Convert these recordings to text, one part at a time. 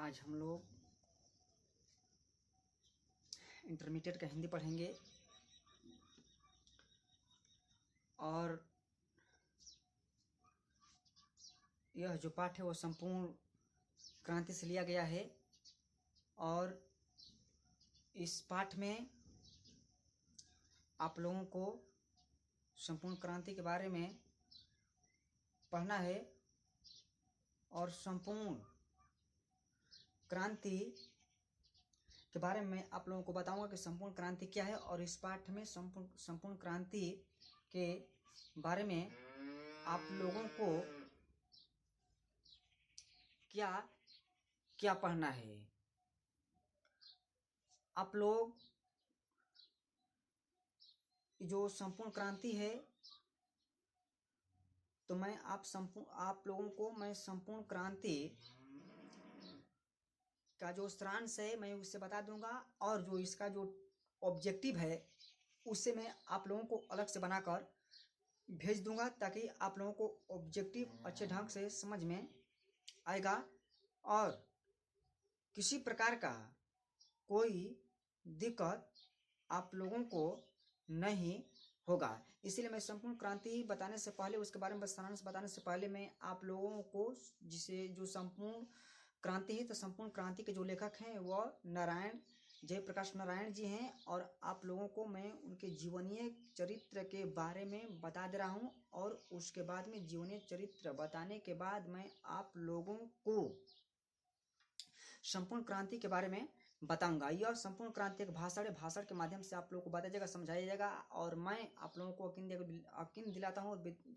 आज हम लोग इंटरमीडिएट का हिंदी पढ़ेंगे और यह जो पाठ है वो संपूर्ण क्रांति से लिया गया है। और इस पाठ में आप लोगों को संपूर्ण क्रांति के बारे में पढ़ना है और संपूर्ण क्रांति के बारे में आप लोगों को बताऊंगा कि संपूर्ण क्रांति क्या है। और इस पाठ में संपूर्ण क्रांति के बारे में आप लोगों को क्या क्या पढ़ना है। आप लोग जो संपूर्ण क्रांति है तो मैं आप लोगों को मैं संपूर्ण क्रांति का जो सारांश है मैं उससे बता दूंगा और जो इसका जो ऑब्जेक्टिव है उससे मैं आप लोगों को अलग से बनाकर भेज दूंगा ताकि आप लोगों को ऑब्जेक्टिव अच्छे ढंग से समझ में आएगा और किसी प्रकार का कोई दिक्कत आप लोगों को नहीं होगा। इसलिए मैं संपूर्ण क्रांति बताने से पहले उसके बारे में सारांश बताने से पहले मैं आप लोगों को जिसे जो संपूर्ण क्रांति है तो संपूर्ण क्रांति के जो लेखक हैं वह नारायण जयप्रकाश नारायण जी हैं और आप लोगों को मैं उनके जीवनीय चरित्र के बारे में बता दे रहा हूं। और उसके बाद में जीवनीय चरित्र बताने के बाद मैं आप लोगों को संपूर्ण क्रांति के बारे में बताऊंगा। यह संपूर्ण क्रांति एक भाषण है, भाषण के माध्यम से आप लोगों को बताया जाएगा, समझाया जाएगा और मैं आप लोगों को यकीन दिलाता हूँ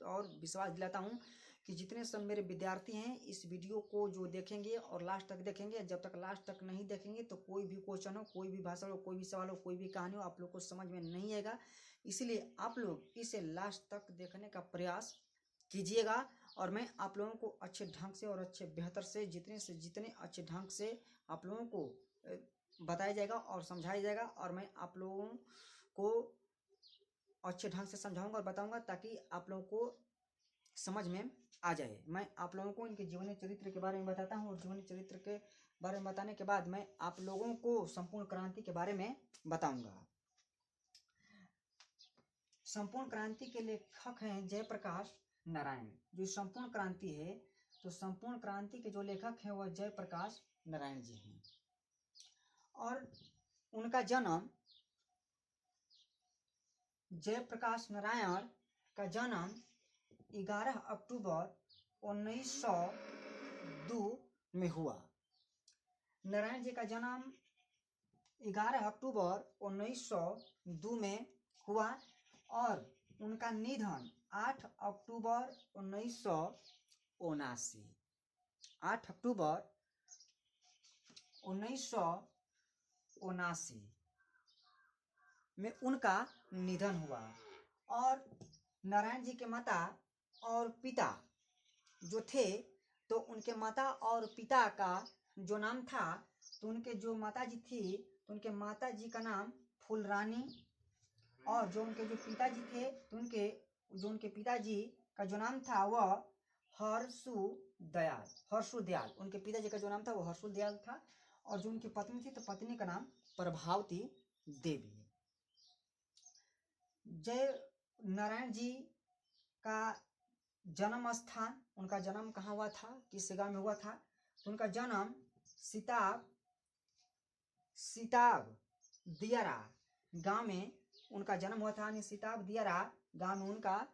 और विश्वास दिलाता हूँ कि जितने सब मेरे विद्यार्थी हैं इस वीडियो को जो देखेंगे और लास्ट तक देखेंगे, जब तक लास्ट तक नहीं देखेंगे तो कोई भी क्वेश्चन हो, कोई भी भाषण हो, कोई भी सवाल हो, कोई भी कहानी हो आप लोग को समझ में नहीं आएगा। इसलिए आप लोग इसे लास्ट तक देखने का प्रयास कीजिएगा और मैं आप लोगों को अच्छे ढंग से और अच्छे बेहतर से जितने अच्छे ढंग से आप लोगों को बताया जाएगा और समझाया जाएगा और मैं आप लोगों को अच्छे ढंग से समझाऊंगा और बताऊंगा ताकि आप लोगों को समझ में आ जाए। मैं आप लोगों को इनके जीवनी चरित्र के बारे में बताता हूं और जीवनी चरित्र के बारे में बताने के बाद मैं आप लोगों को संपूर्ण क्रांति के बारे में बताऊंगा। संपूर्ण क्रांति के लेखक हैं जयप्रकाश नारायण। जो संपूर्ण क्रांति है तो संपूर्ण क्रांति के जो लेखक हैं वह जयप्रकाश नारायण जी हैं और उनका जन्म जयप्रकाश नारायण का जन्म 11 अक्टूबर 1902 में हुआ। नारायण जी का जन्म 11 अक्टूबर 1902 में हुआ और उनका निधन 8 अक्टूबर 1979 8 अक्टूबर 1979 में उनका निधन हुआ। और नारायण जी के माता और पिता जो थे तो उनके माता और पिता का जो नाम था तो उनके जो माता जी थी तो उनके माता जी का नाम फूलरानी और जो उनके जो पिताजी थे तो उनके पिताजी का जो नाम था वह हर्षुदयाल उनके पिताजी का जो नाम था वो हर्षुदयाल था और जो उनकी पत्नी थी तो पत्नी का नाम प्रभावती देवी। जय नारायण जी का जन्म स्थान उनका जन्म कहाँ हुआ था, किस गांव में हुआ था तो उनका जन्म सिताब दियारा गांव में उनका जन्म हुआ था। सिताब दियारा गांव में उनका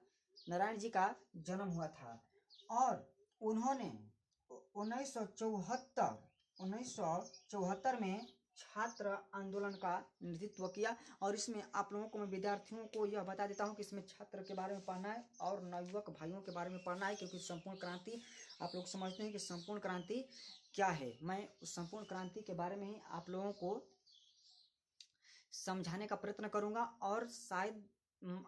नारायण जी का जन्म हुआ था और उन्होंने 1974 में छात्र आंदोलन का नेतृत्व किया। और इसमें आप लोगों को मैं विद्यार्थियों को यह बता देता हूं कि इसमें छात्र के बारे में पढ़ना है और नवयुवक भाइयों के बारे में पढ़ना है क्योंकि संपूर्ण क्रांति आप लोग समझते हैं कि संपूर्ण क्रांति क्या है। मैं उस संपूर्ण क्रांति के बारे में ही आप लोगों को समझाने का प्रयत्न करूंगा और शायद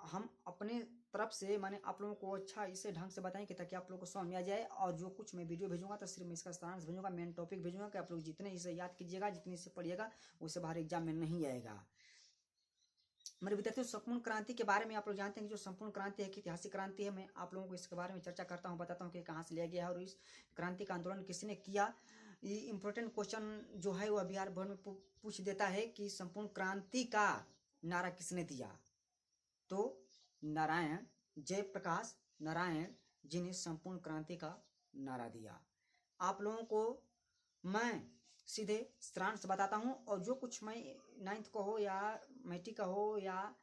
हम अपने तरफ से मैंने आप लोगों को अच्छा इसे ढंग से बताएं कि ताकि आप लोगों को समझ में आ जाए। और जो कुछ मैं वीडियो भेजूंगा तो सिर्फ मैं इसका सारांश भेजूंगा, मेन टॉपिक भेजूंगा कि आप लोग जितने इसे याद कीजिएगा, जितने इसे पढ़िएगा उससे बाहर एग्जाम में नहीं आएगा। मेरे विद्यार्थियों संपूर्ण क्रांति के बारे में आप लोग जानते हैं कि जो संपूर्ण क्रांति है कि ऐतिहासिक क्रांति है। मैं आप लोगों को इसके बारे में चर्चा करता हूँ, बताता हूँ कि कहाँ से लिया गया है और इस क्रांति का आंदोलन किसने किया। ये इम्पोर्टेंट क्वेश्चन जो है वह बिहार बोर्ड में पूछ देता है कि संपूर्ण क्रांति का नारा किसने दिया। तो नारायण जयप्रकाश नारायण जी ने संपूर्ण क्रांति का नारा दिया। आप लोगों को मैं सीधे सारांश बताता हूँ, और जो कुछ मैं 9th का हो या मैट्रिक का हो या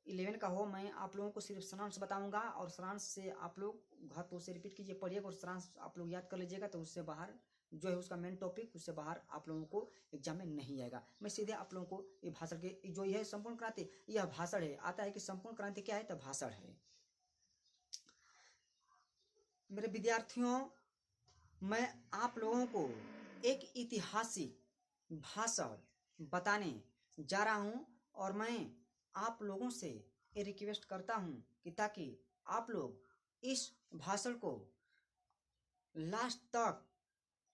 11 का हो, मैं आप लोगों को सिर्फ सारांश बताऊंगा, और सारांश से आप लोग घर पर उसे रिपीट कीजिए, पढ़िएगा, और सारांश आप लोग याद कर लीजिएगा, तो उससे बाहर जो है उसका मेन टॉपिक उससे बाहर आप लोगों को एग्जाम में नहीं आएगा। मैं सीधे आप लोगों को ये भाषण के जो है संपूर्ण क्रांति, यह भाषण है, आता है कि संपूर्ण क्रांति क्या है, तो भाषण है। मेरे विद्यार्थियों, मैं आप लोगों को एक ऐतिहासिक भाषण बताने जा रहा हूं, और मैं आप लोगों से ये रिक्वेस्ट करता हूं कि ताकि आप लोग इस भाषण को लास्ट तक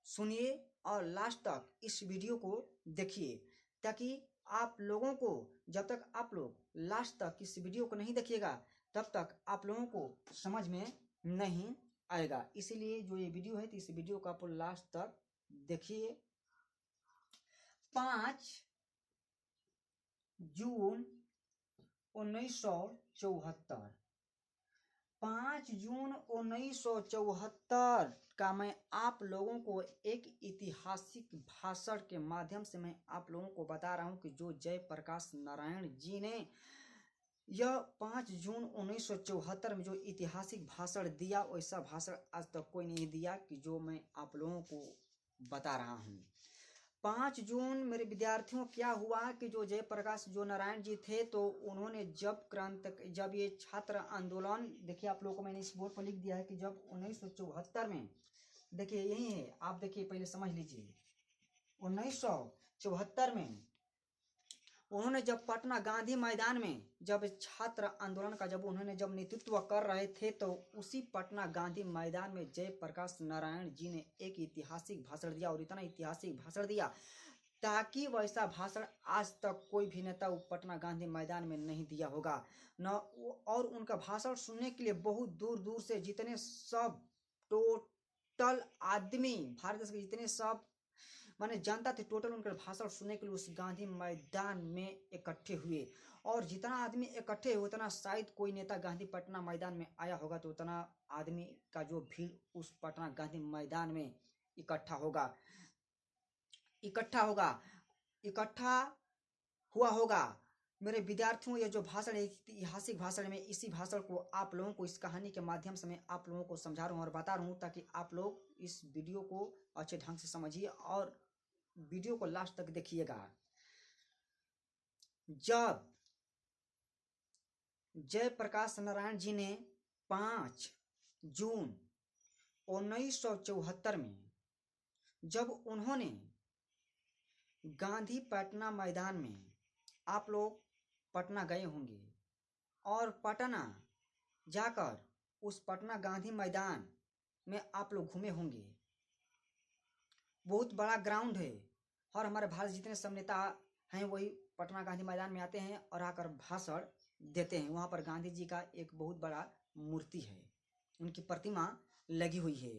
सुनिए और लास्ट तक इस वीडियो को देखिए, ताकि आप लोगों को, जब तक आप लोग लास्ट तक इस वीडियो को नहीं देखिएगा तब तक आप लोगों को समझ में नहीं आएगा। इसीलिए जो ये वीडियो है, तो इस वीडियो को आप लास्ट तक देखिए। 5 जून 1974, 5 जून 1974 का मैं आप लोगों को एक ऐतिहासिक भाषण के माध्यम से मैं आप लोगों को बता रहा हूं कि जो जयप्रकाश नारायण जी ने यह 5 जून 1974 में जो ऐतिहासिक भाषण दिया, वैसा भाषण आज तक कोई नहीं दिया कि जो मैं आप लोगों को बता रहा हूं। 5 जून मेरे विद्यार्थियों क्या हुआ कि जो जयप्रकाश जो नारायण जी थे, तो उन्होंने जब ये छात्र आंदोलन, देखिए आप लोगों को मैंने इस बोर्ड पर लिख दिया है कि जब 1974 में, देखिए यही है, आप देखिए पहले समझ लीजिए। 1974 में उन्होंने जब पटना गांधी मैदान में जब छात्र आंदोलन का जब नेतृत्व कर रहे थे, तो उसी पटना गांधी मैदान में जयप्रकाश नारायण जी ने एक ऐतिहासिक भाषण दिया, और इतना ऐतिहासिक भाषण दिया ताकि वैसा भाषण आज तक कोई भी नेता पटना गांधी मैदान में नहीं दिया होगा न। और उनका भाषण सुनने के लिए बहुत दूर दूर से जितने सब टोटल आदमी, भारत देश के जितने सब माने जनता थे, टोटल उनका भाषण सुनने के लिए उस गांधी मैदान में इकट्ठे हुए। और जितना आदमी इकट्ठे हुए उतना शायद कोई नेता गांधी पटना मैदान में आया होगा, तो उतना आदमी का जो भीड़ उस पटना गांधी मैदान में इकट्ठा हुआ होगा। मेरे विद्यार्थियों, ये जो भाषण है ऐतिहासिक भाषण में, इसी भाषण को आप लोगों को इस कहानी के माध्यम से मैं आप लोगों को समझा रहा हूँ और बता रहा हूँ, ताकि आप लोग इस वीडियो को अच्छे ढंग से समझिए और वीडियो को लास्ट तक देखिएगा। जब जयप्रकाश नारायण जी ने 5 जून 1974 में जब उन्होंने गांधी पटना मैदान में, आप लोग पटना गए होंगे और पटना जाकर उस पटना गांधी मैदान में आप लोग घूमे होंगे। बहुत बड़ा ग्राउंड है, और हमारे भारत जितने सब नेता हैं वही पटना गांधी मैदान में आते हैं और आकर भाषण देते हैं। वहाँ पर गांधी जी का एक बहुत बड़ा मूर्ति है, उनकी प्रतिमा लगी हुई है।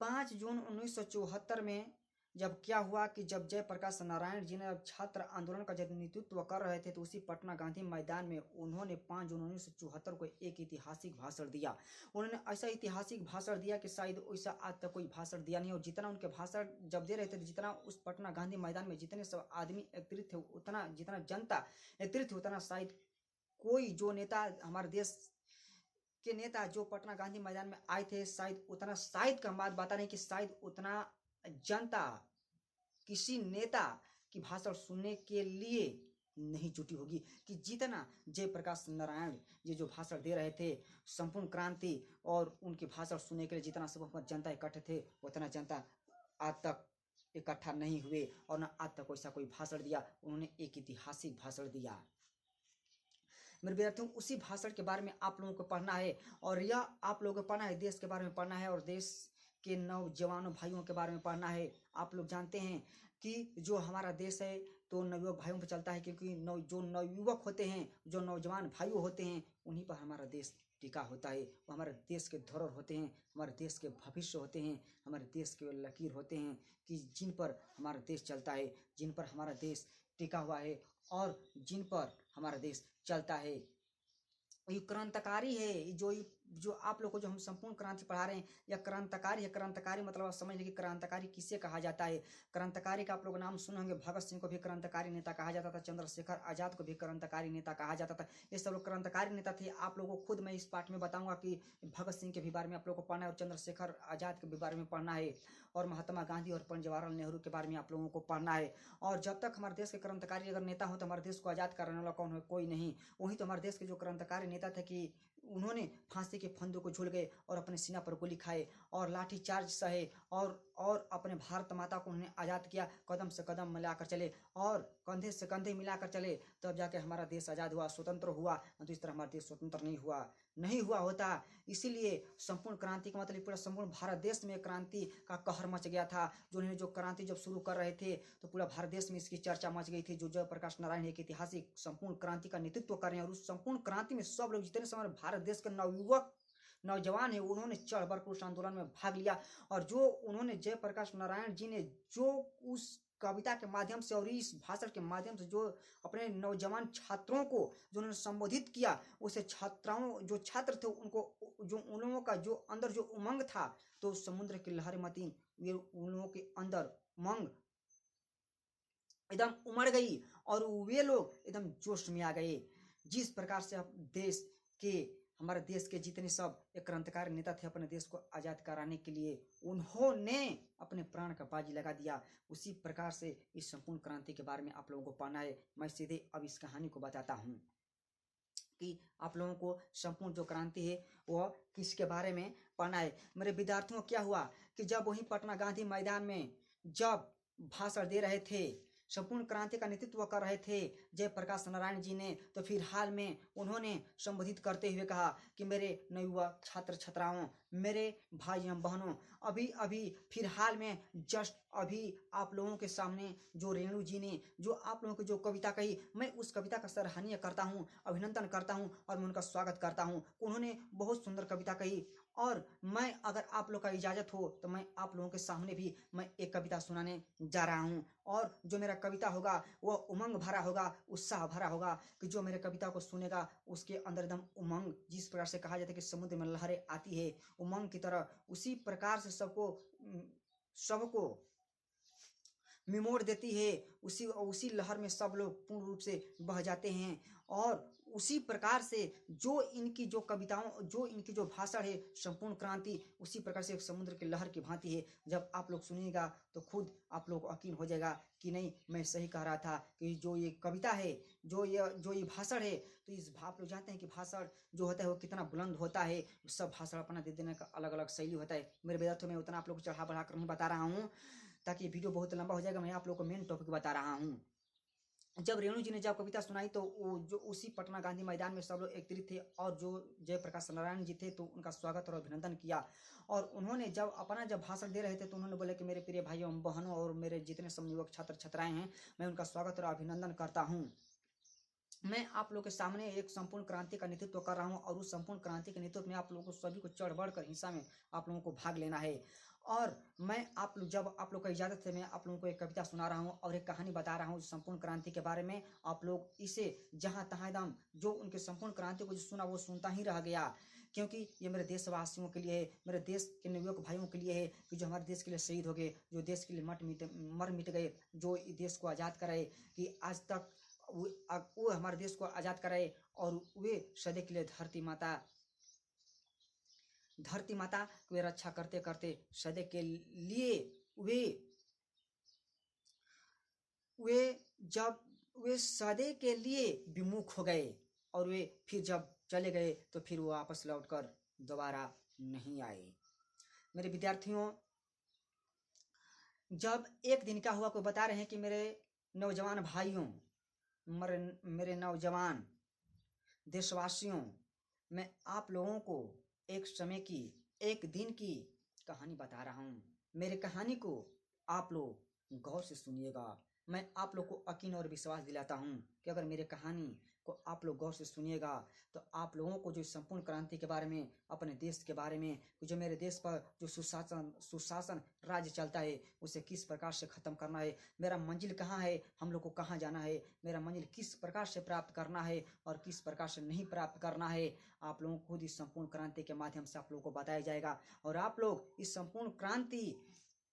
5 जून 1974 में जब क्या हुआ कि जब जयप्रकाश नारायण जी ने छात्र आंदोलन का जब नेतृत्व कर रहे थे, तो उसी पटना गांधी मैदान में उन्होंने 5 जून 1974 को एक ऐतिहासिक भाषण दिया। उन्होंने ऐसा ऐतिहासिक भाषण दिया कि शायद वैसा आज तक कोई भाषण दिया नहीं। और जितना उनके भाषण जब दे रहे थे, जितना उस पटना गांधी मैदान में जितने सब आदमी एकत्रित थे, उतना जितना जनता एकत्रित थी, उतना शायद कोई जो नेता, हमारे देश के नेता जो पटना गांधी मैदान में आए थे, शायद उतना, शायद का बात बता नहीं कि शायद उतना जनता किसी नेता की भाषण सुनने के लिए नहीं जुटी होगी कि जितना जयप्रकाश नारायण ये जो भाषण दे रहे थे संपूर्ण क्रांति, और उनके भाषण सुनने के लिए जितना सब जनता इकट्ठे थे, उतना जनता आज तक इकट्ठा नहीं हुए और न आज तक वैसा कोई भाषण दिया। उन्होंने एक ऐतिहासिक भाषण दिया। मेरे विद्यार्थियों, उसी भाषण के बारे में आप लोगों को पढ़ना है, और यह आप लोगों को पढ़ना है, देश के बारे में पढ़ना है और देश के नौजवानों भाइयों के बारे में पढ़ना है। आप लोग जानते हैं कि जो हमारा देश है तो नवयुवक भाइयों पर चलता है, क्योंकि जो नवयुवक होते हैं, जो नौजवान भाइयों होते हैं, उन्हीं पर हमारा देश टिका होता है, वो हमारे देश के धरोहर होते हैं, हमारे देश के भविष्य होते हैं, हमारे देश के लकीर होते हैं कि जिन पर हमारा देश चलता है, जिन पर हमारा देश टिका हुआ है और जिन पर हमारा देश चलता है। ये क्रांतिकारी है। जो आप लोग को जो हम संपूर्ण क्रांति पढ़ा रहे हैं, यह क्रांतिकारी है। क्रांतिकारी मतलब आप समझ लीजिए क्रांतिकारी किसे कहा जाता है। क्रांतिकारी का आप लोग नाम सुने होंगे, भगत सिंह को भी क्रांतिकारी नेता कहा जाता था, चंद्रशेखर आजाद को भी क्रांतिकारी नेता कहा जाता था। ये सब लोग क्रांतिकारी नेता थे। आप लोगों को खुद मैं इस पाठ में बताऊंगा कि भगत सिंह के भी बारे में आप लोगों को पढ़ना है और चंद्रशेखर आजाद के भी बारे में पढ़ना है और महात्मा गांधी और पंडित जवाहरलाल नेहरू के बारे में आप लोगों को पढ़ना है। और जब तक हमारे देश के क्रांतिकारी अगर नेता हो तो हमारे देश को आजाद कराने वाला कौन है? कोई नहीं। वही तो हमारे देश के जो क्रांतिकारी नेता थे कि उन्होंने फांसी के फंदों को झूल गए और अपने सीना पर गोली खाए और लाठी चार्ज सहे और अपने भारत माता को उन्होंने आज़ाद किया। कदम से कदम मिलाकर चले और कंधे से कंधे मिलाकर चले, तब जाके हमारा देश आज़ाद हुआ, स्वतंत्र हुआ। तो इस तरह हमारा देश स्वतंत्र नहीं हुआ होता। इसीलिए संपूर्ण क्रांति का मतलब पूरा संपूर्ण भारत देश में क्रांति का कहर मच गया था। जो उन्होंने जो क्रांति जब शुरू कर रहे थे तो पूरा भारत देश में इसकी चर्चा मच गई थी। जो जयप्रकाश नारायण एक ऐतिहासिक संपूर्ण क्रांति का नेतृत्व कर रहे हैं और उस संपूर्ण क्रांति में सब लोग जितने समय भारत देश के नवयुवक नौजवान है उन्होंने चढ़ बढ़कर उस आंदोलन में भाग लिया। और जो उन्होंने जयप्रकाश नारायण जी ने जो उस कविता के माध्यम से और इस भाषण के माध्यम से जो अपने नौजवान छात्रों को जो उन्होंने संबोधित किया, उसे छात्राओं जो छात्र थे उनको जो उन लोगों का जो अंदर जो उमंग था, तो समुद्र की लहरें मती वे उन लोगों के अंदर उमंग एकदम उमड़ गई और वे लोग एकदम जोश में आ गए। जिस प्रकार से हमारे देश के जितने सब एक क्रांतिकारी नेता थे अपने देश को आज़ाद कराने के लिए उन्होंने अपने प्राण का बाजी लगा दिया, उसी प्रकार से इस संपूर्ण क्रांति के बारे में आप लोगों को पढ़ना है। मैं सीधे अब इस कहानी को बताता हूँ कि आप लोगों को संपूर्ण जो क्रांति है वह किसके बारे में पढ़ना है। मेरे विद्यार्थियों, क्या हुआ कि जब वहीं पटना गांधी मैदान में जब भाषण दे रहे थे, संपूर्ण क्रांति का नेतृत्व कर रहे थे जयप्रकाश नारायण जी ने, तो फिर हाल में उन्होंने संबोधित करते हुए कहा कि मेरे नवयुवक छात्र छात्राओं, मेरे भाइयों बहनों, अभी अभी फिर हाल में जस्ट अभी आप लोगों के सामने जो रेणु जी ने जो आप लोगों की जो कविता कही, मैं उस कविता का सराहनीय करता हूँ, अभिनंदन करता हूँ और मैं उनका स्वागत करता हूँ। उन्होंने बहुत सुंदर कविता कही और मैं अगर आप लोग का इजाज़त हो तो मैं आप लोगों के सामने भी मैं एक कविता सुनाने जा रहा हूँ। और जो मेरा कविता होगा वह उमंग भरा होगा, उत्साह भरा होगा कि जो मेरे कविता को सुनेगा उसके अंदर एकदम उमंग, जिस प्रकार से कहा जाता है कि समुद्र में लहरें आती है उमंग की तरह, उसी प्रकार से सबको मिमोड़ देती है। उसी लहर में सब लोग पूर्ण रूप से बह जाते हैं। और उसी प्रकार से जो इनकी जो कविताओं जो इनकी जो भाषण है संपूर्ण क्रांति उसी प्रकार से एक समुद्र की लहर की भांति है। जब आप लोग सुनिएगा तो खुद आप लोग को यकीन हो जाएगा कि नहीं, मैं सही कह रहा था कि जो ये कविता है, जो ये भाषण है, तो इस आप लोग जानते हैं कि भाषण जो होता है वो कितना बुलंद होता है। सब भाषण अपना दे देने का अलग अलग शैली होता है। मेरे विद्यार्थियों में उतना आप लोग को चढ़ा बढ़ा कर नहीं बता रहा हूँ ताकि वीडियो बहुत लंबा हो जाएगा। मैं आप लोग को मेन टॉपिक बता रहा हूँ। जब रेणु जी ने जब कविता सुनाई तो वो जो उसी पटना गांधी मैदान में सब लोग एकत्रित थे और जो जयप्रकाश नारायण जी थे तो उनका स्वागत और अभिनंदन किया। और उन्होंने जब भाषण दे रहे थे तो उन्होंने बोले कि मेरे प्रिय भाइयों बहनों और मेरे जितने समयुवक छात्र छात्राएं हैं, मैं उनका स्वागत और अभिनंदन करता हूँ। मैं आप लोगों के सामने एक संपूर्ण क्रांति का नेतृत्व कर रहा हूँ और उस संपूर्ण क्रांति के नेतृत्व में आप लोगों को सभी को चढ़ बढ़ कर हिस्सा में आप लोगों को भाग लेना है। और मैं जब आप लोग का इजाज़त है मैं आप लोगों को एक कविता सुना रहा हूँ और एक कहानी बता रहा हूँ संपूर्ण क्रांति के बारे में। आप लोग इसे जहाँ तहाँ एकदम जो उनके संपूर्ण क्रांति को जो सुना वो सुनता ही रह गया, क्योंकि ये मेरे देशवासियों के लिए है, मेरे देश के नवयुवक भाइयों के लिए है कि जो हमारे देश के लिए शहीद हो गए, जो देश के लिए मर मिट गए, जो देश को आज़ाद कराए, कि आज तक वो हमारे देश को आज़ाद कराए और वे सदैव के लिए धरती माता की रक्षा करते करते सदैव के लिए वे सदैव के लिए विमुख हो गए और वे फिर जब चले गए तो फिर वो वापस लौटकर दोबारा नहीं आए। मेरे विद्यार्थियों, जब एक दिन का हुआ को बता रहे हैं कि मेरे नौजवान भाइयों, मेरे नौजवान देशवासियों, मैं आप लोगों को एक समय की एक दिन की कहानी बता रहा हूँ। मेरे कहानी को आप लोग गौर से सुनिएगा मैं आप लोग को यकीन और विश्वास दिलाता हूँ कि अगर मेरे कहानी को आप लोग गौर से सुनिएगा तो आप लोगों को जो संपूर्ण क्रांति के बारे में, अपने देश के बारे में, जो मेरे देश पर जो सुशासन राज्य चलता है उसे किस प्रकार से खत्म करना है, मेरा मंजिल कहाँ है, हम लोग को कहाँ जाना है, मेरा मंजिल किस प्रकार से प्राप्त करना है और किस प्रकार से नहीं प्राप्त करना है, आप लोगों को खुद इस संपूर्ण क्रांति के माध्यम से आप लोगों को बताया जाएगा। और आप लोग इस संपूर्ण क्रांति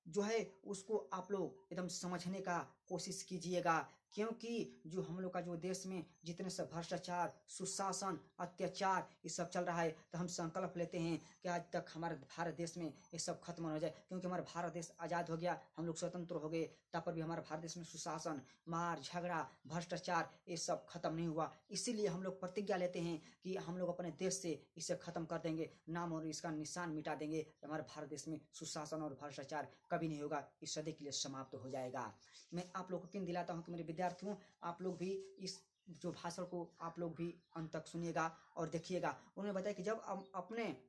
जो है उसको आप लोग एकदम समझने का कोशिश कीजिएगा, क्योंकि जो हम लोग का जो देश में जितने सब भ्रष्टाचार, सुशासन, अत्याचार ये सब चल रहा है, तो हम संकल्प लेते हैं कि आज तक हमारे भारत देश में ये सब खत्म हो जाए, क्योंकि हमारा भारत देश आज़ाद हो गया, हम लोग स्वतंत्र हो गए, तब पर भी हमारे भारत देश में सुशासन, मार झगड़ा, भ्रष्टाचार ये सब खत्म नहीं हुआ। इसीलिए हम लोग प्रतिज्ञा लेते हैं कि हम लोग अपने देश से इसे खत्म कर देंगे, नाम और इसका निशान मिटा देंगे, हमारे भारत देश में सुशासन और भ्रष्टाचार कभी नहीं होगा, इस सदी के लिए समाप्त हो जाएगा। मैं आप लोग को यकीन दिलाता हूँ कि मेरे विद्यार्थियों, आप लोग भी इस जो भाषण को आप लोग भी अंत तक सुनिएगा और देखिएगा। उन्होंने बताया कि जब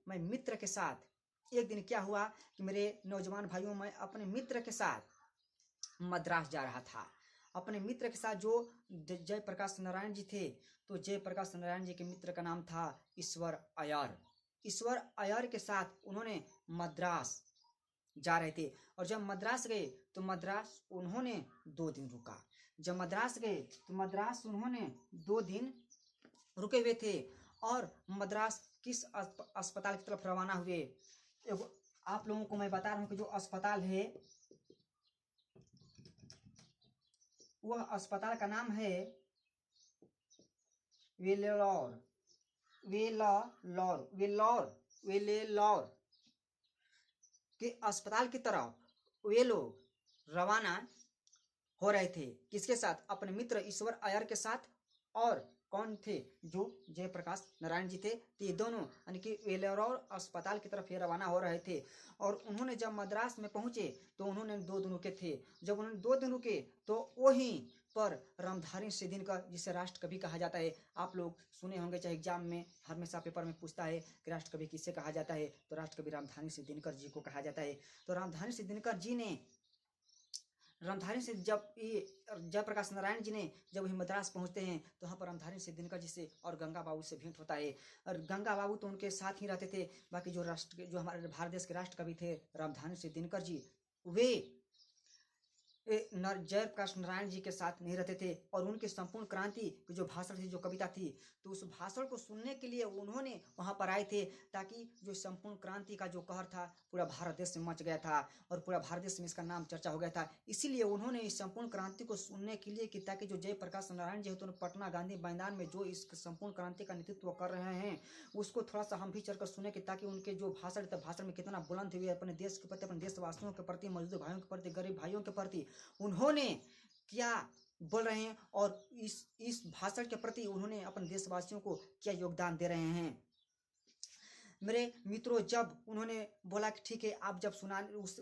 मैं मित्र के साथ एक दिन क्या हुआ कि मेरे नौजवान भाइयों, मैं अपने मित्र के साथ मद्रास जा रहा था, अपने मित्र के साथ जो जयप्रकाश नारायण जी थे, तो जयप्रकाश नारायण जी के मित्र का नाम था ईश्वर अय्यर। ईश्वर अय्यर के साथ उन्होंने मद्रास जा रहे थे, और जब मद्रास गए तो मद्रास उन्होंने 2 दिन रुका। जब मद्रास गए तो मद्रास उन्होंने 2 दिन रुके हुए थे, और मद्रास किस अस्पताल की तरफ रवाना हुए। आप लोगों को मैं बता रहा हूँ कि जो अस्पताल है वह अस्पताल का नाम है वेल्लोर के अस्पताल की तरफ वे लोग रवाना हो रहे थे। किसके साथ? अपने मित्र ईश्वर अय्यर के साथ। और कौन थे? जो जयप्रकाश नारायण जी थे। तो ये दोनों यानी कि वेल्लोर अस्पताल की तरफ ये रवाना हो रहे थे। और उन्होंने जब मद्रास में पहुंचे तो उन्होंने 2 दिन रुके थे। जब उन्होंने 2 दिन रुके तो वहीं पर रामधारी सिद्धिनकर, जिसे राष्ट्रकवि कहा जाता है, आप लोग सुने होंगे, चाहे एग्जाम में हमेशा पेपर में पूछता है कि राष्ट्रकवि किसे कहा जाता है, तो राष्ट्रकवि रामधारी सिद्धिनकर जी को कहा जाता है। तो रामधारी सिद्धिनकर जी ने रामधारी से जब ये जयप्रकाश नारायण जी ने जब वही मद्रास पहुंचते हैं तो वहाँ पर रामधारी सिद्धिनकर जी से और गंगा बाबू से भेंट होता है। और गंगा बाबू तो उनके साथ ही रहते थे, बाकी जो हमारे भारत देश के राष्ट्रकवि थे रामधारी सिद्धिनकर जी, वे जयप्रकाश नारायण जी के साथ नहीं रहते थे। और उनके संपूर्ण क्रांति की जो भाषण थी, जो कविता थी, तो उस भाषण को सुनने के लिए उन्होंने वहां पर आए थे, ताकि जो संपूर्ण क्रांति का जो कहर था पूरा भारत देश में मच गया था और पूरा भारत देश में इसका नाम चर्चा हो गया था। इसीलिए उन्होंने इस संपूर्ण क्रांति को सुनने के लिए कि ताकि जो जयप्रकाश नारायण जी होते पटना गांधी मैदान में जो इस संपूर्ण क्रांति का नेतृत्व कर रहे हैं उसको थोड़ा सा हम भी चलकर सुने, कि ताकि उनके जो भाषण में कितना बुलंद हुए अपने देश के प्रति, अपने देशवासियों के प्रति, मजदूर भाइयों के प्रति, गरीब भाइयों के प्रति उन्होंने क्या बोल रहे हैं और इस भाषण के प्रति उन्होंने अपने देशवासियों को क्या योगदान दे रहे हैं। मेरे मित्रों, जब उन्होंने बोला कि ठीक है आप जब सुना,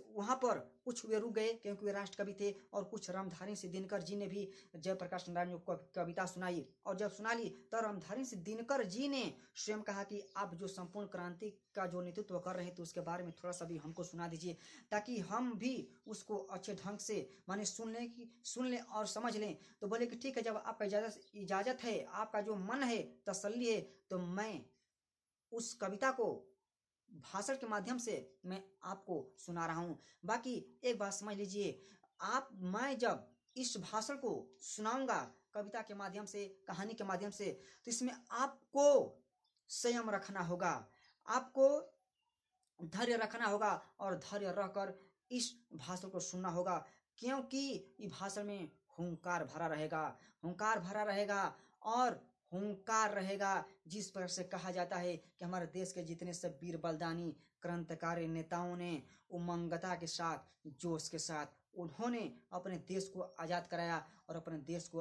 वहां पर कुछ वे रुक गए क्योंकि वे राष्ट्रकवि थे, और कुछ रामधारी सिद्धिनकर जी ने भी जयप्रकाश नारायण को कविता सुनाई। और जब सुना ली तो रामधारी सिद्धिनकर जी ने स्वयं कहा कि आप जो संपूर्ण क्रांति का जो नेतृत्व कर रहे हैं तो उसके बारे में थोड़ा सा भी हमको सुना दीजिए, ताकि हम भी उसको अच्छे ढंग से माने सुन लें और समझ लें। तो बोले कि ठीक है, जब आपका इजाजत है, आपका जो मन है, तसल्ली है, तो मैं उस कविता को भाषण के माध्यम से मैं आपको सुना रहा हूं। बाकी एक बात समझ लीजिए, मैं जब इस भाषण को सुनाऊंगा कविता के माध्यम से, कहानी के माध्यम से, तो इसमें आपको संयम रखना होगा, आपको धैर्य रखना होगा और धैर्य रहकर इस भाषण को सुनना होगा, क्योंकि इस भाषण में हुंकार भरा रहेगा और हुंकार रहेगा। जिस पर से कहा जाता है कि हमारे देश के जितने सब वीर बलिदानी क्रांतिकारी नेताओं ने उमंगता के साथ, जोश के साथ उन्होंने अपने देश को आज़ाद कराया और अपने देश को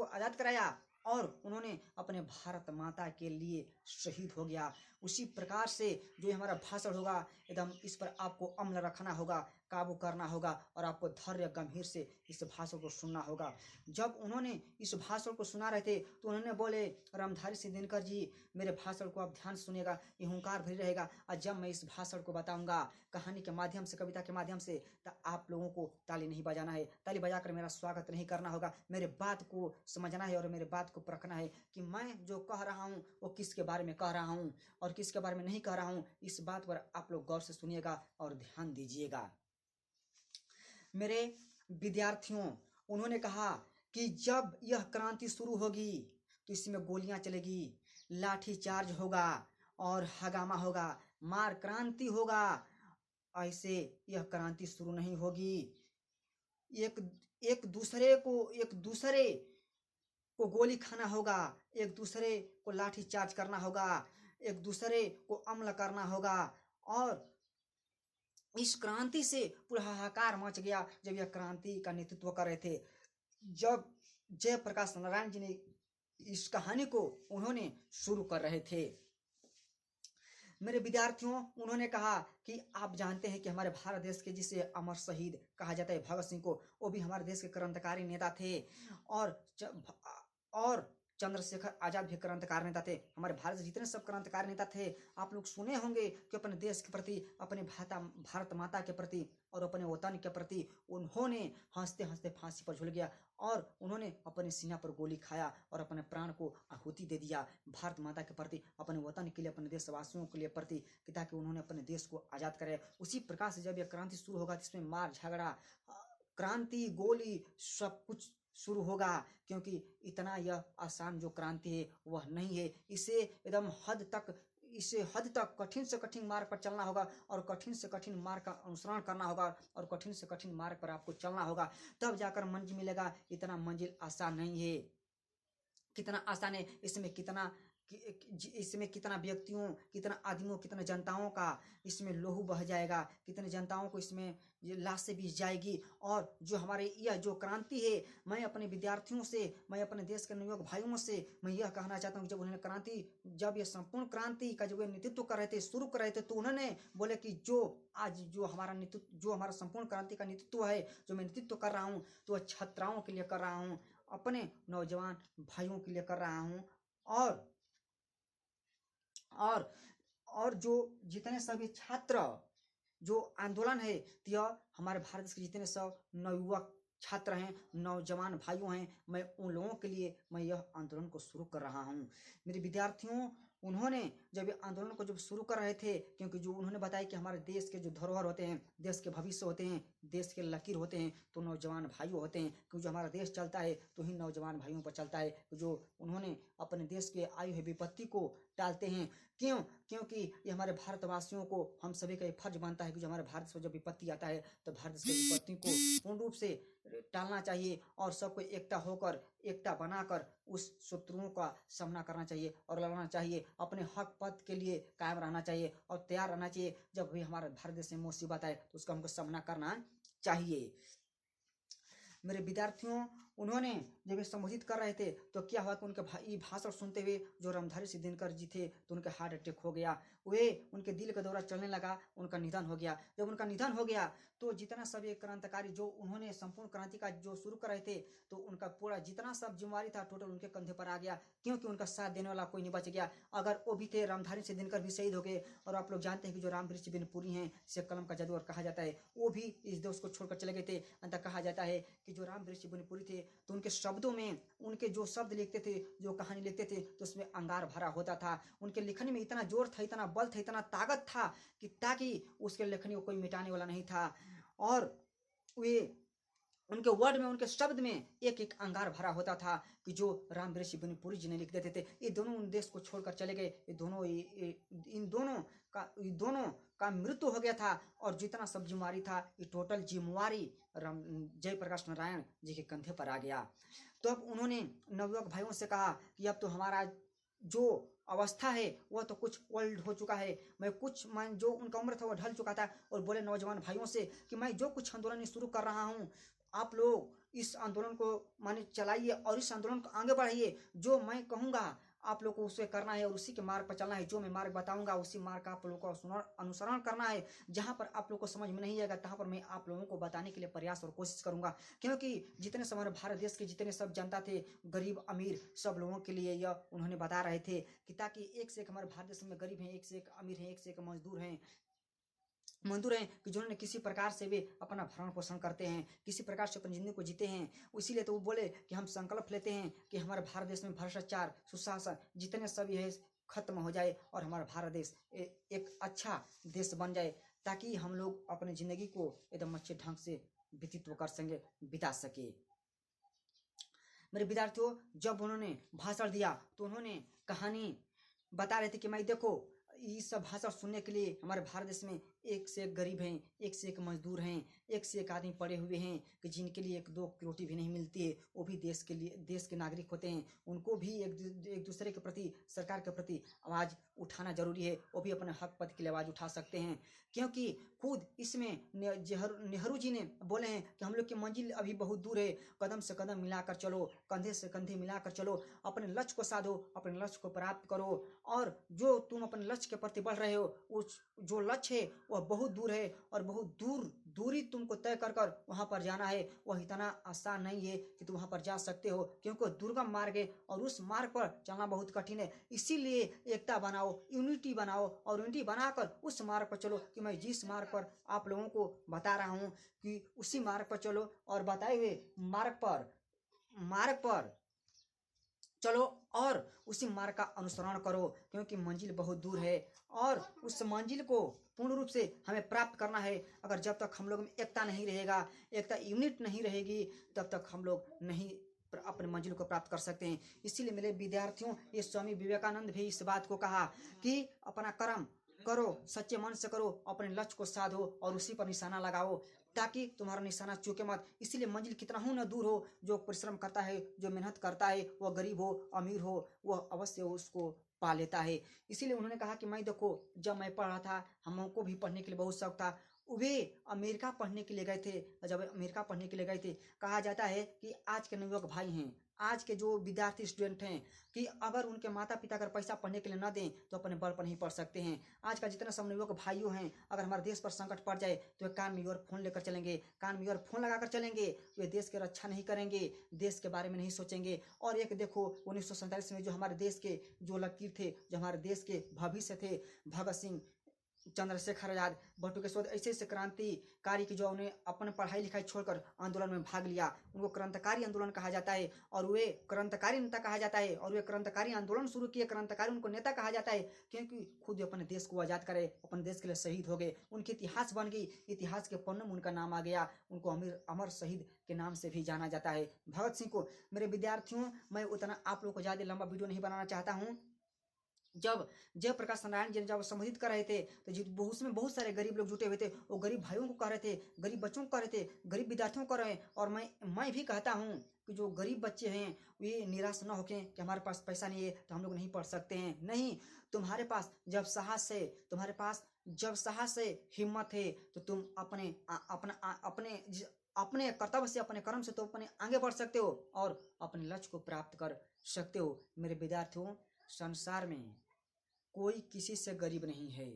आज़ाद कराया और उन्होंने अपने भारत माता के लिए शहीद हो गया। उसी प्रकार से जो हमारा भाषण होगा एकदम इस पर आपको अमल रखना होगा, काबू करना होगा और आपको धैर्य गंभीर से इस भाषण को सुनना होगा। जब उन्होंने इस भाषण को सुना रहे थे तो उन्होंने बोले, रामधारी सिंह दिनकर जी, मेरे भाषण को आप ध्यान सुनिएगा, ये हुंकार भरी रहेगा। और जब मैं इस भाषण को बताऊंगा कहानी के माध्यम से, कविता के माध्यम से, तो आप लोगों को ताली नहीं बजाना है, ताली बजाकर मेरा स्वागत नहीं करना होगा। मेरे बात को समझना है और मेरे बात को परखना है कि मैं जो कह रहा हूँ वो किसके बारे में कह रहा हूँ और किसके बारे में नहीं कह रहा हूँ। इस बात पर आप लोग गौर से सुनिएगा और ध्यान दीजिएगा। मेरे विद्यार्थियों, उन्होंने कहा कि जब यह क्रांति शुरू होगी तो इसमें गोलियां चलेगी, लाठी चार्ज होगा और हगामा होगा, मार क्रांति होगा। ऐसे यह क्रांति शुरू नहीं होगी। एक दूसरे को गोली खाना होगा, एक दूसरे को लाठी चार्ज करना होगा, एक दूसरे को अमल करना होगा। और इस क्रांति से पूरा हाहाकार मच गया जब यह क्रांति का नेतृत्व कर रहे थे। जब जयप्रकाश नारायण जी ने इस कहानी को उन्होंने शुरू कर रहे थे। मेरे विद्यार्थियों, उन्होंने कहा कि आप जानते हैं कि हमारे भारत देश के जिसे अमर शहीद कहा जाता है भगत सिंह को, वो भी हमारे देश के क्रांतिकारी नेता थे और चंद्रशेखर आजाद भी क्रांतिकारी नेता थे। हमारे भारत से जितने सब क्रांतिकारी नेता थे, आप लोग सुने होंगे कि अपने देश के प्रति, अपने भारत माता के प्रति और अपने वतन के प्रति उन्होंने हंसते हंसते फांसी पर झूल गया और उन्होंने अपने सीना पर गोली खाया और अपने प्राण को आहुति दे दिया भारत माता के प्रति, अपने वतन के लिए, अपने देशवासियों के लिए प्रति, ताकि उन्होंने अपने देश को आजाद करे। उसी प्रकार से जब यह क्रांति शुरू होगा इसमें मार झगड़ा, क्रांति, गोली, सब कुछ शुरू होगा, क्योंकि इतना यह आसान जो क्रांति है वह नहीं है। इसे हद तक कठिन से कठिन मार्ग पर चलना होगा और कठिन से कठिन मार्ग का अनुसरण करना होगा और कठिन से कठिन मार्ग पर आपको चलना होगा, तब जाकर मंजिल मिलेगा। इतना मंजिल आसान नहीं है। कितना आसान है, इसमें कितना व्यक्तियों, कितना आदमियों, कितना जनताओं का इसमें लोहू बह जाएगा, कितने जनताओं को इसमें लाश से बीस जाएगी। और जो हमारे यह जो क्रांति है, मैं अपने विद्यार्थियों से, मैं अपने देश के नवयुवक भाइयों से मैं यह कहना चाहता हूँ, जब उन्होंने क्रांति, जब यह संपूर्ण क्रांति का जब नेतृत्व कर रहे थे, शुरू कर रहे थे, तो उन्होंने बोले कि जो हमारा संपूर्ण क्रांति का नेतृत्व है, जो मैं नेतृत्व कर रहा हूँ, तो वह छात्राओं के लिए कर रहा हूँ, अपने नौजवान भाइयों के लिए कर रहा हूँ। और जो जितने सभी छात्र जो आंदोलन है, यह हमारे भारत देश के जितने सब नवयुवक छात्र हैं, नौजवान भाइयों हैं, मैं उन लोगों के लिए मैं यह आंदोलन को शुरू कर रहा हूँ। मेरे विद्यार्थियों, उन्होंने जब ये आंदोलन को जब शुरू कर रहे थे, क्योंकि जो उन्होंने बताया कि हमारे देश के जो धरोहर होते हैं, देश के भविष्य होते हैं, देश के लकीर होते हैं, तो नौजवान भाइयों होते हैं, क्योंकि जो हमारा देश चलता है तो ही नौजवान भाइयों पर चलता है, जो उन्होंने अपने देश के आई हुई विपत्ति को टालते हैं। क्योंकि ये हमारे भारतवासियों को, हम सभी का ये फर्ज बनता है कि जो हमारे भारत से जब विपत्ति आता है तो भारत की विपत्ति को पूर्ण रूप से टालना चाहिए और सबको एकता बनाकर उस शत्रुओं का सामना करना चाहिए और लड़ना चाहिए। अपने हक पद के लिए कायम रहना चाहिए और तैयार रहना चाहिए। जब भी हमारे भारत देश में मुसीबत आए तो उसका हमको सामना करना चाहिए। मेरे विद्यार्थियों, उन्होंने जब ये संबोधित कर रहे थे तो क्या हुआ कि उनके भाषण सुनते हुए जो रामधारी सिंह दिनकर जी थे तो उनके हार्ट अटैक हो गया, उनके दिल का दौरा चलने लगा, उनका निधन हो गया। जब उनका निधन हो गया तो जितना सब ये क्रांतिकारी जो उन्होंने संपूर्ण क्रांति का जो शुरू कर रहे थे, तो उनका पूरा जितना सब जिम्मेवारी था टोटल उनके कंधे पर आ गया, क्योंकि उनका साथ देने वाला कोई नहीं बच गया। अगर वो भी थे, रामधारी सिंह दिनकर भी शहीद हो गए। और आप लोग जानते हैं कि जो रामवृक्ष बिनपुरी हैं, शेख कलम का जादूगर कहा जाता है, वो भी इस देश को छोड़कर चले गए थे। अंत कहा जाता है कि जो रामवृक्ष बिनपुरी थे तो उनके शब्दों में, उनके जो शब्द लिखते थे, जो कहानी लिखते थे, तो उसमें अंगार भरा होता था। उनके लिखने में इतना जोर था, इतना बल था, इतना ताकत था कि ताकि उसके लिखने को कोई मिटाने वाला नहीं था। और वे उनके वर्ड में, उनके शब्द में एक एक अंगार भरा होता था कि जो रामवृक्ष बिनपुरी जी ने लिख देते थे। ये दोनों उन देश को छोड़कर चले गए। इन दोनों का मृत्यु हो गया था और जितना सब जिम्मेवारी था ये टोटल जिम्मेवारी जयप्रकाश नारायण जी के कंधे पर आ गया। तो अब उन्होंने नवयुवक भाइयों से कहा कि अब तो हमारा जो अवस्था है वह तो कुछ ओल्ड हो चुका है, मैं जो उनका उम्र था वह ढल चुका था। और बोले नौजवान भाइयों से कि मैं जो कुछ आंदोलन शुरू कर रहा हूँ, आप लोग इस आंदोलन को माने चलाइए और इस आंदोलन को आगे बढ़ाइए। जो मैं कहूँगा आप लोग को उसे करना है और उसी के मार्ग पर चलना है। जो मैं मार्ग बताऊंगा उसी मार्ग का आप लोगों को अनुसरण करना है। जहाँ पर आप लोग को समझ में नहीं आएगा तहाँ पर मैं आप लोगों को बताने के लिए प्रयास और कोशिश करूंगा, क्योंकि जितने समय हमारे भारत देश के जितने सब जनता थे, गरीब अमीर सब लोगों के लिए यह उन्होंने बता रहे थे कि ताकि एक से एक हमारे भारत देश में गरीब हैं, एक से एक अमीर हैं, एक से एक मजदूर हैं कि जिन्होंने किसी प्रकार से भी अपना भरण पोषण करते हैं, किसी प्रकार से अपनी जिंदगी को जीते हैं। इसीलिए तो वो बोले कि हम संकल्प लेते हैं कि हमारे भारत देश में भ्रष्टाचार, सुशासन जितने सब है खत्म हो जाए और हमारा भारत देश एक अच्छा देश बन जाए, ताकि हम लोग अपनी जिंदगी को एकदम अच्छे ढंग से व्यतीत कर सकें, बिता सके। मेरे विद्यार्थियों, जब उन्होंने भाषण दिया तो उन्होंने कहानी बता रहे थे कि मैं देखो ये सब भाषण सुनने के लिए हमारे भारत देश में एक से एक गरीब हैं, एक से एक मजदूर हैं, एक से एक आदमी पड़े हुए हैं कि जिनके लिए एक दो रोटी भी नहीं मिलती है, वो भी देश के लिए देश के नागरिक होते हैं। उनको भी एक दूसरे के प्रति, सरकार के प्रति आवाज़ उठाना जरूरी है। वो भी अपने हक पद के लिए आवाज़ उठा सकते हैं, क्योंकि खुद इसमें नेहरू जी ने बोले हैं कि हम लोग की मंजिल अभी बहुत दूर है, कदम से कदम मिलाकर चलो, कंधे से कंधे मिलाकर चलो, अपने लक्ष्य को साधो, अपने लक्ष्य को प्राप्त करो। और जो तुम अपने लक्ष्य के प्रति बढ़ रहे हो, उस जो लक्ष्य है वह बहुत दूर है और बहुत दूरी तुमको तय कर कर वहाँ पर जाना है। वह इतना आसान नहीं है कि तुम वहाँ पर जा सकते हो, क्योंकि दुर्गम मार्ग है और उस मार्ग पर चलना बहुत कठिन है। इसीलिए एकता बनाओ, यूनिटी बनाओ और यूनिटी बनाकर उस मार्ग पर चलो कि मैं जिस मार्ग पर आप लोगों को बता रहा हूँ कि उसी मार्ग पर चलो और बताए हुए मार्ग पर चलो और उसी मार्ग का अनुसरण करो, क्योंकि मंजिल बहुत दूर है और उस मंजिल को पूर्ण रूप से हमें प्राप्त करना है। अगर जब तक हम लोग में एकता नहीं रहेगा, एकता यूनिट नहीं रहेगी, तब तक हम लोग नहीं अपने मंजिल को प्राप्त कर सकते हैं। इसीलिए मेरे विद्यार्थियों, ये स्वामी विवेकानंद भी इस बात को कहा कि अपना कर्म करो, सच्चे मन से करो, अपने लक्ष्य को साधो और उसी पर निशाना लगाओ, ताकि तुम्हारा निशाना चूके मत। इसीलिए मंजिल कितना हो न दूर हो, जो परिश्रम करता है, जो मेहनत करता है, वह गरीब हो अमीर हो, वह अवश्य उसको पा लेता है। इसीलिए उन्होंने कहा कि मैं देखो, जब मैं पढ़ रहा था, हमको भी पढ़ने के लिए बहुत शौक था। वे अमेरिका पढ़ने के लिए गए थे। जब अमेरिका पढ़ने के लिए गए थे, कहा जाता है कि आज के नवयुवक भाई हैं, आज के जो विद्यार्थी स्टूडेंट हैं, कि अगर उनके माता पिता अगर पैसा पढ़ने के लिए ना दें तो अपने बल पर नहीं पढ़ सकते हैं। आज का जितना सब नवयुवक भाइयों हैं, अगर हमारे देश पर संकट पड़ जाए तो वे कान में ईयरफोन लेकर चलेंगे, कान में ईयरफोन लगाकर चलेंगे। वे देश की रक्षा नहीं करेंगे, देश के बारे में नहीं सोचेंगे। और एक देखो 1947 में जो हमारे देश के जो लकीर थे, जो हमारे देश के भविष्य थे, भगत सिंह, चंद्रशेखर आजाद, बटुकेश्वर, ऐसे ऐसे क्रांतिकारी की जो उन्हें अपने पढ़ाई लिखाई छोड़कर आंदोलन में भाग लिया, उनको क्रांतिकारी आंदोलन कहा जाता है। और वे क्रांतिकारी नेता कहा जाता है और वे क्रांतिकारी आंदोलन शुरू किए, क्रांतिकारी उनको नेता कहा जाता है, क्योंकि खुद अपने देश को आजाद करे, अपने देश के लिए शहीद हो गए। उनकी इतिहास बन गई, इतिहास के पन्नों में उनका नाम आ गया, उनको अमर शहीद के नाम से भी जाना जाता है, भगत सिंह को। मेरे विद्यार्थियों, मैं उतना आप लोग को ज्यादा लंबा वीडियो नहीं बनाना चाहता हूँ। जब जयप्रकाश नारायण जी ने जब संबोधित कर रहे थे तो उसमें बहुत सारे गरीब लोग जुटे हुए थे। वो गरीब भाइयों को कह रहे थे, गरीब बच्चों को कह रहे थे, गरीब विद्यार्थियों को कह रहे हैं। और मैं भी कहता हूँ कि जो गरीब बच्चे हैं वे निराश न होके कि हमारे पास पैसा नहीं है तो हम लोग नहीं पढ़ सकते हैं। नहीं, तुम्हारे पास जब साहस है, तुम्हारे पास जब साहस है, हिम्मत है, तो तुम अपने कर्तव्य से, अपने कर्म से तो अपने आगे बढ़ सकते हो और अपने लक्ष्य को प्राप्त कर सकते हो। मेरे विद्यार्थियों, संसार में कोई किसी से गरीब नहीं है,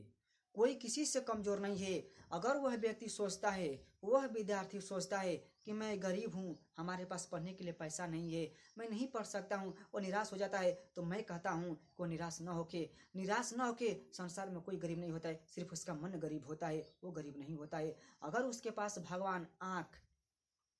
कोई किसी से कमजोर नहीं है। अगर वह व्यक्ति सोचता है, वह विद्यार्थी सोचता है कि मैं गरीब हूँ, हमारे पास पढ़ने के लिए पैसा नहीं है, मैं नहीं पढ़ सकता हूँ, वो निराश हो जाता है, तो मैं कहता हूँ को निराश न होके संसार में कोई गरीब नहीं होता है, सिर्फ उसका मन गरीब होता है, वो गरीब नहीं होता है। अगर उसके पास भगवान आँख,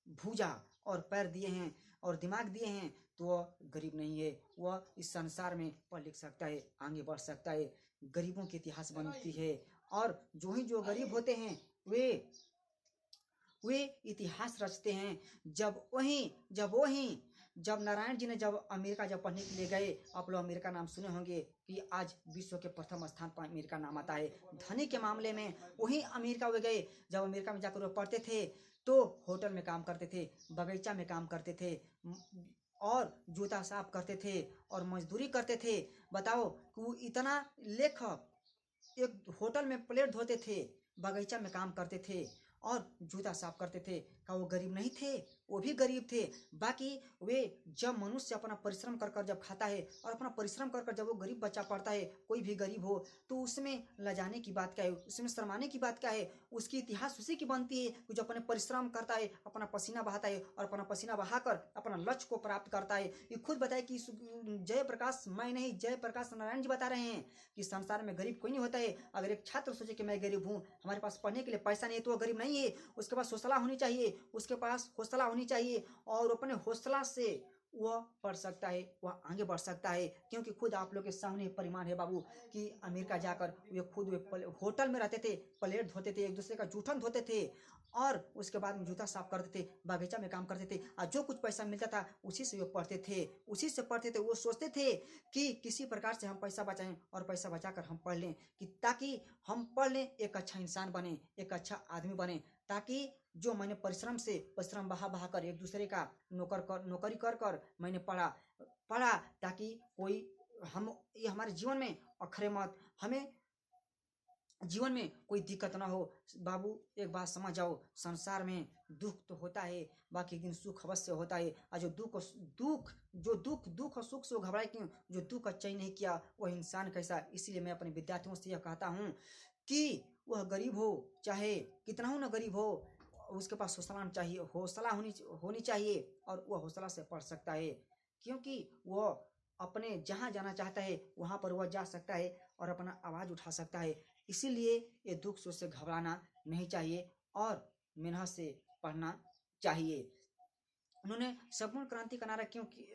भुजा और पैर दिए हैं और दिमाग दिए हैं तो वह गरीब नहीं है, वह इस संसार में पढ़ लिख सकता है, आगे बढ़ सकता है। गरीबों की इतिहास बनती है और जो गरीब होते हैं वे इतिहास रचते हैं। जब नारायण जी ने जब अमेरिका जब पढ़ने के लिए गए, आप लोग अमेरिका नाम सुने होंगे कि आज विश्व के प्रथम स्थान पर अमेरिका नाम आता है धनी के मामले में। वही अमेरिका वे गए, जब अमेरिका में जाकर वो पढ़ते थे तो होटल में काम करते थे, बगीचा में काम करते थे और जूता साफ करते थे और मजदूरी करते थे। बताओ कि वो इतना लेखक एक होटल में प्लेट धोते थे, बगीचा में काम करते थे और जूता साफ करते थे, क्या वो गरीब नहीं थे? वो भी गरीब थे। बाकी वे जब मनुष्य अपना परिश्रम कर कर जब खाता है और अपना परिश्रम कर कर जब वो गरीब बच्चा पढ़ता है, कोई भी गरीब हो, तो उसमें लजाने की बात क्या है, उसमें शर्माने की बात क्या है। उसकी इतिहास उसी की बनती है कि जो अपने परिश्रम करता है, अपना पसीना बहाता है और अपना पसीना बहाकर अपना लक्ष्य को प्राप्त करता है। ये खुद बताए कि जयप्रकाश मैं नहीं, जयप्रकाश नारायण जी बता रहे हैं कि संसार में गरीब कोई नहीं होता है। अगर एक छात्र सोचे कि मैं गरीब हूँ, हमारे पास पढ़ने के लिए पैसा नहीं है, तो वह गरीब नहीं है। उसके पास हौसला होनी चाहिए, उसके पास हौसला होनी चाहिए और अपने हौसला से वह पढ़ सकता है, वह आगे बढ़ सकता है। क्योंकि खुद आप लोग के सामने परिमाण है बाबू कि अमेरिका जाकर वे खुद वे होटल में रहते थे, प्लेट धोते थे, एक दूसरे का जूठन धोते थे और उसके बाद में जूता साफ करते थे, बागीचा में काम करते थे और जो कुछ पैसा मिलता था उसी से वे पढ़ते थे, उसी से पढ़ते थे। वो सोचते थे कि किसी प्रकार से हम पैसा बचाएं और पैसा बचाकर हम पढ़ लें, कि ताकि हम पढ़ लें, एक अच्छा इंसान बने, एक अच्छा आदमी बने, ताकि जो मैंने परिश्रम बहा बहा कर एक दूसरे का नौकरी कर कर मैंने पढ़ा पढ़ा ताकि कोई हम ये हमारे जीवन में अखरे मत, हमें जीवन में कोई दिक्कत ना हो। बाबू एक बात समझ जाओ, संसार में दुख तो होता है, बाकी दिन सुख अवश्य होता है। और जो दुख और सुख से घबराए क्यों, जो दुख चयन नहीं किया वह इंसान कैसा। इसलिए मैं अपने विद्यार्थियों से यह कहता हूँ कि वह गरीब हो चाहे कितना हो ना गरीब हो, उसके पास हौसला होनी चाहिए और वह हौसला से पढ़ सकता है। क्योंकि वह अपने जहाँ जाना चाहता है वहाँ पर वह जा सकता है और अपना आवाज़ उठा सकता है। इसीलिए ये दुख सोच से घबराना नहीं चाहिए और मेहनत से पढ़ना चाहिए। उन्होंने संपूर्ण क्रांति का नारा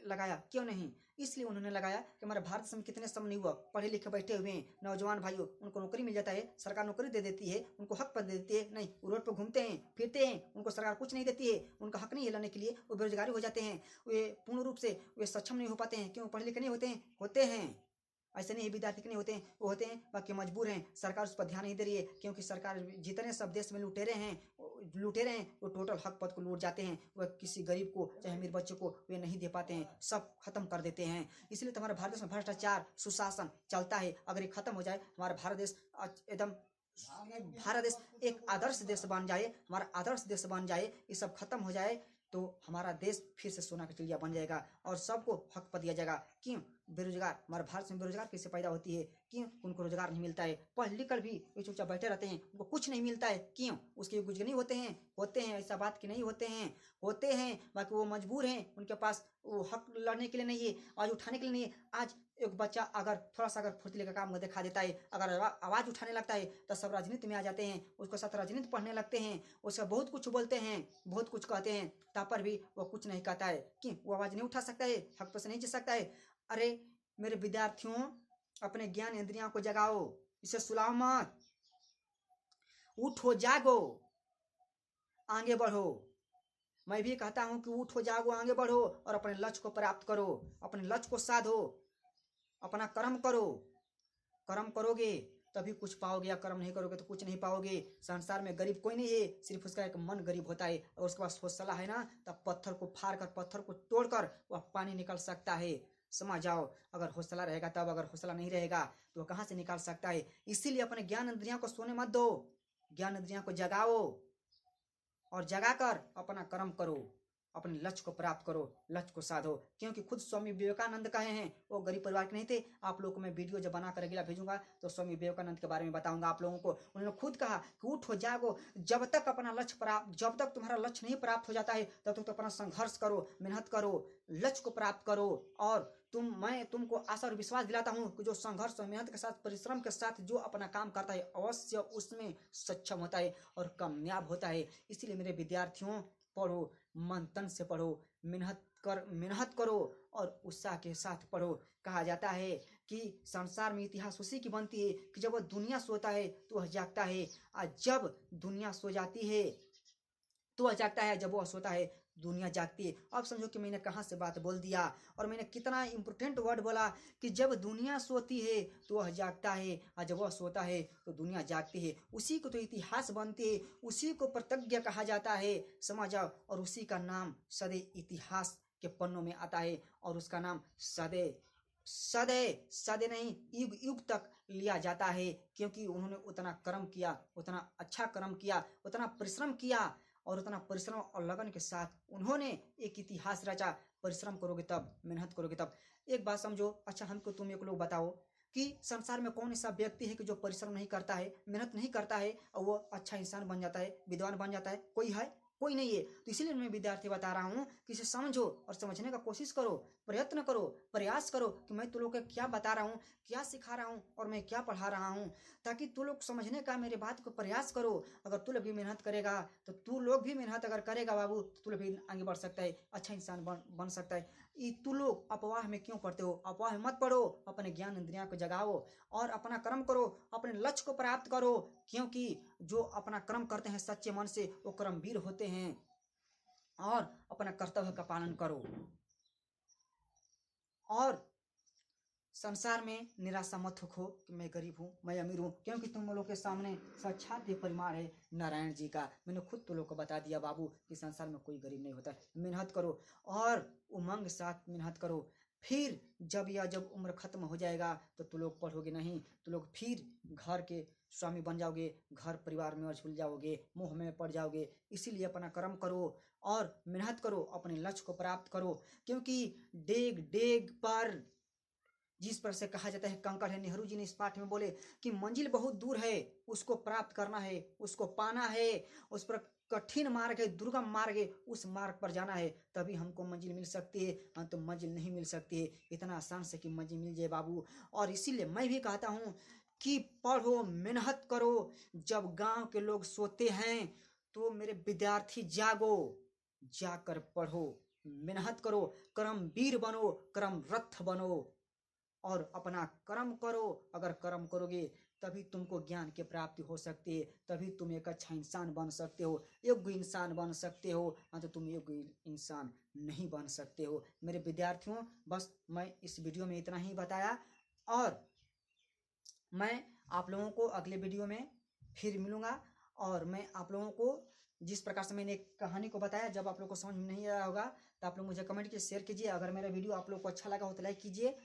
लगाया, क्यों नहीं? इसलिए उन्होंने लगाया कि हमारे भारत देश में कितने समयुवक पढ़े लिखे बैठे हुए हैं, नौजवान भाइयों, उनको नौकरी मिल जाता है, सरकार नौकरी दे देती है, उनको हक पर दे देती है, नहीं वो रोड पर घूमते हैं फिरते हैं, उनको सरकार कुछ नहीं देती है, उनका हक नहीं हिलाने के लिए वो बेरोजगारी हो जाते हैं, वे पूर्ण रूप से वे सक्षम नहीं हो पाते हैं। क्यों? पढ़े लिखे नहीं होते हैं। ऐसे नहीं विद्यार्थी नहीं होते हैं, वो होते हैं बाकी मजबूर हैं, सरकार उस पर ध्यान नहीं दे रही है। क्योंकि सरकार जितने सब देश में लुटेरे हैं वो टोटल हक पद को लूट जाते हैं। वह किसी गरीब को चाहे अमीर बच्चे को वे नहीं दे पाते हैं, सब खत्म कर देते हैं। इसलिए तो हमारे भारत देश में भ्रष्टाचार सुशासन चलता है। अगर ये खत्म हो जाए, हमारा भारत देश एकदम भारत देश एक आदर्श देश बन जाए, हमारा आदर्श देश बन जाए, ये सब खत्म हो जाए, तो हमारा देश फिर से सोना का चिड़िया बन जाएगा और सबको हक पर दिया जाएगा। क्यों? बेरोजगार, हमारे भारत में बेरोजगार कैसे पैदा होती है? क्यों? उनको रोजगार नहीं मिलता है, पढ़ लिख कर भी वे चुपचाप बैठे रहते हैं, उनको कुछ नहीं मिलता है। क्यों? उसके कुछ नहीं होते हैं, ऐसा बात की नहीं होते हैं बाकी वो मजबूर हैं, उनके पास वो हक लड़ने के लिए नहीं है, आवाज उठाने के लिए नहीं है। आज एक बच्चा अगर थोड़ा सा अगर फुर्तीले का काम दिखा देता है, अगर आवाज उठाने लगता है, तो सब राजनीति में आ जाते हैं, उसके साथ राजनीति पढ़ने लगते हैं, उसका बहुत कुछ बोलते हैं, बहुत कुछ कहते हैं, तब पर भी वो कुछ नहीं कहता है। क्यों? वो आवाज नहीं उठा सकता है, हक पर से नहीं जी सकता है। अरे मेरे विद्यार्थियों, अपने ज्ञान इंद्रियों को जगाओ, इसे सुलाओ मत, उठो जागो, आगे बढ़ो। मैं भी कहता हूं कि उठो जागो, आगे बढ़ो और अपने लक्ष्य को प्राप्त करो, अपने लक्ष्य को साधो, अपना कर्म करो। कर्म करोगे तभी कुछ पाओगे, या कर्म नहीं करोगे तो कुछ नहीं पाओगे। संसार में गरीब कोई नहीं है, सिर्फ उसका एक मन गरीब होता है और उसके पास हौसला है ना, तब पत्थर को फाड़ कर, पत्थर को तोड़कर वह पानी निकल सकता है। समझ जाओ, अगर हौसला रहेगा तब, अगर हौसला नहीं रहेगा तो कहाँ से निकाल सकता है। इसीलिए अपने ज्ञान इंद्रियों को सोने मत दो, ज्ञान इंद्रियों को जगाओ और जगाकर अपना कर्म करो, अपने लक्ष्य को प्राप्त करो, लक्ष्य को साधो। क्योंकि खुद स्वामी विवेकानंद कहे हैं, वो गरीब परिवार के नहीं थे। आप लोगों को मैं वीडियो जब बनाकर अगला भेजूंगा तो स्वामी विवेकानंद के बारे में बताऊंगा आप लोगों को। उन्होंने खुद कहा कि उठो जागो, जब तक तुम्हारा लक्ष्य नहीं प्राप्त हो जाता है तब तक तो अपना संघर्ष करो, मेहनत करो, लक्ष्य को प्राप्त करो। और मैं तुमको आशा और विश्वास दिलाता हूँ कि जो संघर्ष और मेहनत के साथ, परिश्रम के साथ जो अपना काम करता है, अवश्य उसमें सक्षम होता है और कामयाब होता है। इसीलिए मेरे विद्यार्थियों, पढ़ो, मन तन से पढ़ो, मेहनत करो और उत्साह के साथ पढ़ो। कहा जाता है कि संसार में इतिहास उसी की बनती है कि जब वह दुनिया सोता है तो वह जागता है, और जब दुनिया सो जाती है तो वह जागता है, जब वह सोता है दुनिया जागती है। अब समझो कि मैंने कहाँ से बात बोल दिया और मैंने कितना इंपोर्टेंट वर्ड बोला कि जब दुनिया सोती है तो वह जागता है और जब वह सोता है तो दुनिया जागती है। उसी को तो इतिहास बनते है, उसी को प्रतिज्ञा कहा जाता है, समझ जाओ। और उसी का नाम सदैव इतिहास के पन्नों में आता है और उसका नाम सदैव नहीं, युग युग तक लिया जाता है। क्योंकि उन्होंने उतना कर्म किया, उतना अच्छा कर्म किया, उतना परिश्रम किया और उतना परिश्रम और लगन के साथ उन्होंने एक इतिहास रचा। परिश्रम करोगे तब, मेहनत करोगे तब। एक बात समझो, अच्छा हमको तुम एक लोग बताओ कि संसार में कौन ऐसा व्यक्ति है कि जो परिश्रम नहीं करता है, मेहनत नहीं करता है और वो अच्छा इंसान बन जाता है, विद्वान बन जाता है? कोई है? कोई नहीं है। तो इसीलिए मैं विद्यार्थी बता रहा हूँ कि इसे समझो और समझने का कोशिश करो, प्रयत्न करो, प्रयास करो कि मैं तुम लोग को क्या बता रहा हूँ, क्या सिखा रहा हूँ और मैं क्या पढ़ा रहा हूँ, ताकि तू लोग समझने का मेरे बात को प्रयास करो। अगर तू लोग भी मेहनत करेगा तो तू लोग भी मेहनत अगर करेगा बाबू तो तू लोग भी आगे बढ़ सकता है, अच्छा इंसान बन सकता है। तू लोग अफवाह में क्यों पढ़ते हो? अफवाह मत पढ़ो, अपने ज्ञान इंद्रिया को जगाओ और अपना कर्म करो, अपने लक्ष्य को प्राप्त करो। क्योंकि जो अपना कर्म करते हैं सच्चे मन से वो कर्मवीर होते हैं। और अपना कर्तव्य का पालन करो और संसार में निराशा मत हो कि मैं गरीब हूँ, मैं अमीर हूँ, क्योंकि तुम लोग के सामने साक्षात ये परिमाण है नारायण जी का। मैंने खुद तुम लोग को बता दिया बाबू कि संसार में कोई गरीब नहीं होता। मेहनत करो और उमंग के साथ मेहनत करो। फिर जब उम्र खत्म हो जाएगा तो तुम लोग पढ़ोगे नहीं, तुम लोग फिर घर के स्वामी बन जाओगे, घर परिवार में झूल जाओगे, मोह में पड़ जाओगे। इसीलिए अपना कर्म करो और मेहनत करो, अपने लक्ष्य को प्राप्त करो। क्योंकि डेग डेग पर जिस पर से कहा जाता है कंकड़ है। नेहरू जी ने इस पाठ में बोले कि मंजिल बहुत दूर है, उसको प्राप्त करना है, उसको पाना है, उस पर कठिन मार्ग है, दुर्गम मार्ग है, उस मार्ग पर जाना है, तभी हमको मंजिल मिल सकती है। तो मंजिल नहीं मिल सकती है इतना आसान से कि मंजिल मिल जाए बाबू। और इसीलिए मैं भी कहता हूँ कि पढ़ो, मेहनत करो। जब गांव के लोग सोते हैं तो मेरे विद्यार्थी जागो, जाकर पढ़ो, मेहनत करो, कर्मवीर बनो, कर्म रथ बनो और अपना कर्म करो। अगर कर्म करोगे तभी तुमको ज्ञान की प्राप्ति हो सकती है, तभी तुम एक अच्छा इंसान बन सकते हो, योग्य इंसान बन सकते हो। तो तुम योग्य इंसान नहीं बन सकते हो। मेरे विद्यार्थियों, बस मैं इस वीडियो में इतना ही बताया और मैं आप लोगों को अगले वीडियो में फिर मिलूंगा। और मैं आप लोगों को जिस प्रकार से मैंने एक कहानी को बताया, जब आप लोग को समझ में नहीं आया होगा तो आप लोग मुझे कमेंट कीजिए, शेयर कीजिए। अगर मेरा वीडियो आप लोग को अच्छा लगा हो तो लाइक कीजिए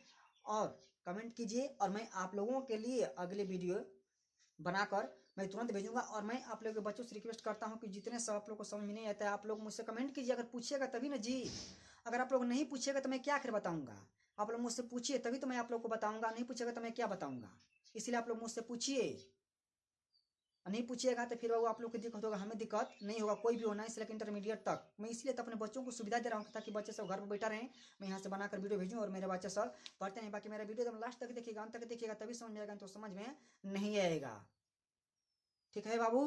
और कमेंट कीजिए। और मैं आप लोगों के लिए अगले वीडियो बनाकर मैं तुरंत भेजूंगा। और मैं आप लोगों के बच्चों से रिक्वेस्ट करता हूं कि जितने सब आप लोग को समझ में नहीं आता है आप लोग मुझसे कमेंट कीजिए। अगर पूछिएगा तभी ना जी, अगर आप लोग नहीं पूछिएगा तो मैं क्या आखिर बताऊंगा? आप लोग मुझसे पूछिए तभी तो मैं आप लोग को बताऊंगा, नहीं पूछेगा तो मैं क्या बताऊंगा? इसलिए आप लोग मुझसे पूछिए, नहीं पूछिएगा तो फिर वो आप लोग को दिक्कत होगा, हमें दिक्कत नहीं होगा। कोई भी हो, 9 से लेकर इंटरमीडिएट तक। मैं इसलिए तो अपने बच्चों को सुविधा दे रहा हूँ ताकि बच्चे सब घर पर बैठा रहें, मैं यहाँ से बनाकर वीडियो भेजूँ और मेरे बच्चे सब पढ़ते हैं। बाकी मेरा वीडियो एकदम लास्ट तक देखिएगा, अंत तक देखिएगा, तभी समझ में आएगा, तो समझ में नहीं आएगा। ठीक है बाबू?